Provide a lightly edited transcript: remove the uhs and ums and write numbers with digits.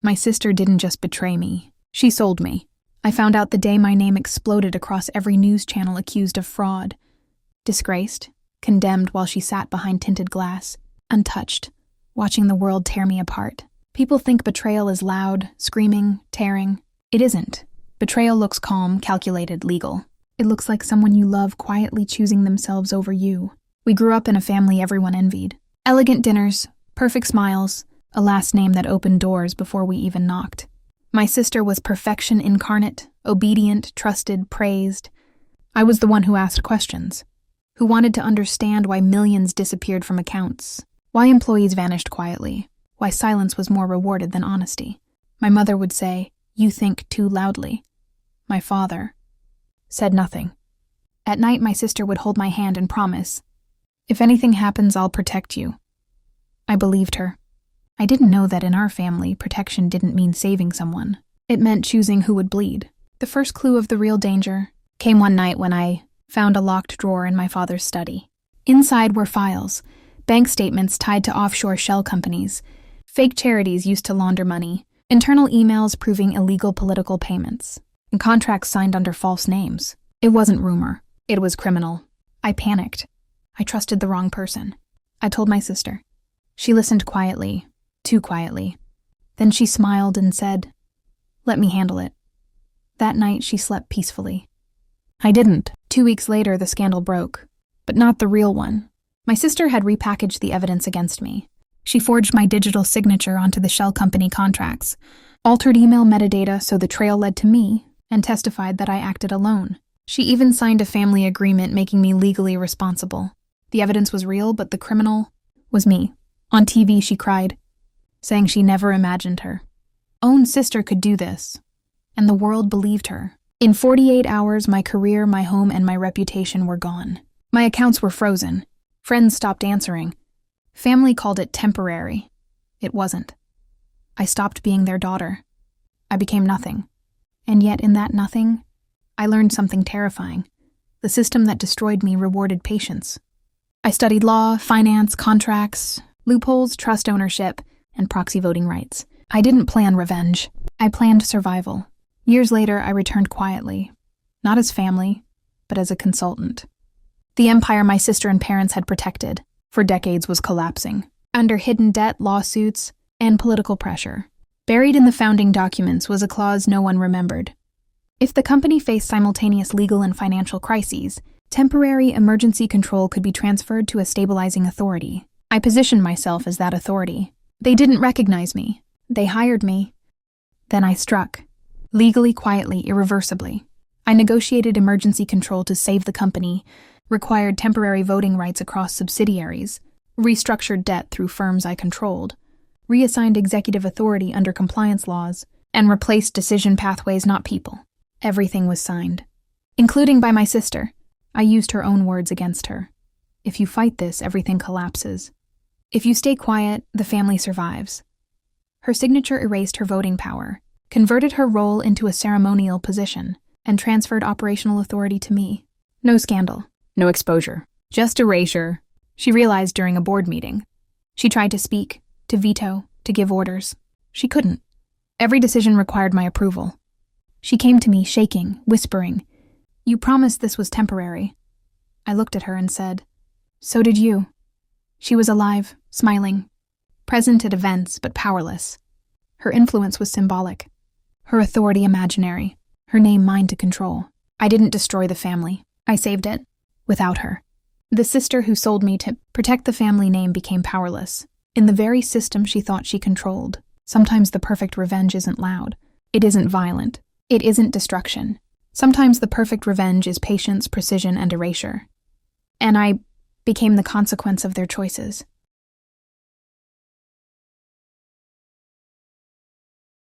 My sister didn't just betray me. She sold me. I found out the day my name exploded across every news channel accused of fraud. Disgraced, condemned while she sat behind tinted glass, untouched, watching the world tear me apart. People think betrayal is loud, screaming, tearing. It isn't. Betrayal looks calm, calculated, legal. It looks like someone you love quietly choosing themselves over you. We grew up in a family everyone envied. Elegant dinners, perfect smiles, a last name that opened doors before we even knocked. My sister was perfection incarnate, obedient, trusted, praised. I was the one who asked questions, who wanted to understand why millions disappeared from accounts, why employees vanished quietly, why silence was more rewarded than honesty. My mother would say, "You think too loudly." My father said nothing. At night, my sister would hold my hand and promise, "If anything happens, I'll protect you." I believed her. I didn't know that in our family, protection didn't mean saving someone. It meant choosing who would bleed. The first clue of the real danger came one night when I found a locked drawer in my father's study. Inside were files, bank statements tied to offshore shell companies, fake charities used to launder money, internal emails proving illegal political payments, and contracts signed under false names. It wasn't rumor. It was criminal. I panicked. I trusted the wrong person. I told my sister. She listened quietly, too quietly. Then she smiled and said, "Let me handle it." That night, she slept peacefully. I didn't. 2 weeks later, the scandal broke, but not the real one. My sister had repackaged the evidence against me. She forged my digital signature onto the shell company contracts, altered email metadata so the trail led to me, and testified that I acted alone. She even signed a family agreement making me legally responsible. The evidence was real, but the criminal was me. On TV, she cried, saying she never imagined her own sister could do this, and the world believed her. In 48 hours, my career, my home, and my reputation were gone. My accounts were frozen. Friends stopped answering. Family called it temporary. It wasn't. I stopped being their daughter. I became nothing. And yet in that nothing, I learned something terrifying. The system that destroyed me rewarded patience. I studied law, finance, contracts, loopholes, trust ownership, and proxy voting rights. I didn't plan revenge. I planned survival. Years later, I returned quietly, not as family, but as a consultant. The empire my sister and parents had protected for decades was collapsing, under hidden debt, lawsuits, and political pressure. Buried in the founding documents was a clause no one remembered. If the company faced simultaneous legal and financial crises, temporary emergency control could be transferred to a stabilizing authority. I positioned myself as that authority. They didn't recognize me. They hired me. Then I struck. Legally, quietly, irreversibly. I negotiated emergency control to save the company, required temporary voting rights across subsidiaries, restructured debt through firms I controlled, reassigned executive authority under compliance laws, and replaced decision pathways, not people. Everything was signed, including by my sister. I used her own words against her. If you fight this, everything collapses. If you stay quiet, the family survives. Her signature erased her voting power, converted her role into a ceremonial position, and transferred operational authority to me. No scandal, no exposure, just erasure, she realized during a board meeting. She tried to speak, to veto, to give orders. She couldn't. Every decision required my approval. She came to me, shaking, whispering, "You promised this was temporary." I looked at her and said, "So did you." She was alive, smiling, present at events, but powerless. Her influence was symbolic, her authority imaginary, her name mine to control. I didn't destroy the family. I saved it, without her. The sister who sold me to protect the family name became powerless. In the very system she thought she controlled. Sometimes the perfect revenge isn't loud. It isn't violent. It isn't destruction. Sometimes the perfect revenge is patience, precision, and erasure. And I became the consequence of their choices.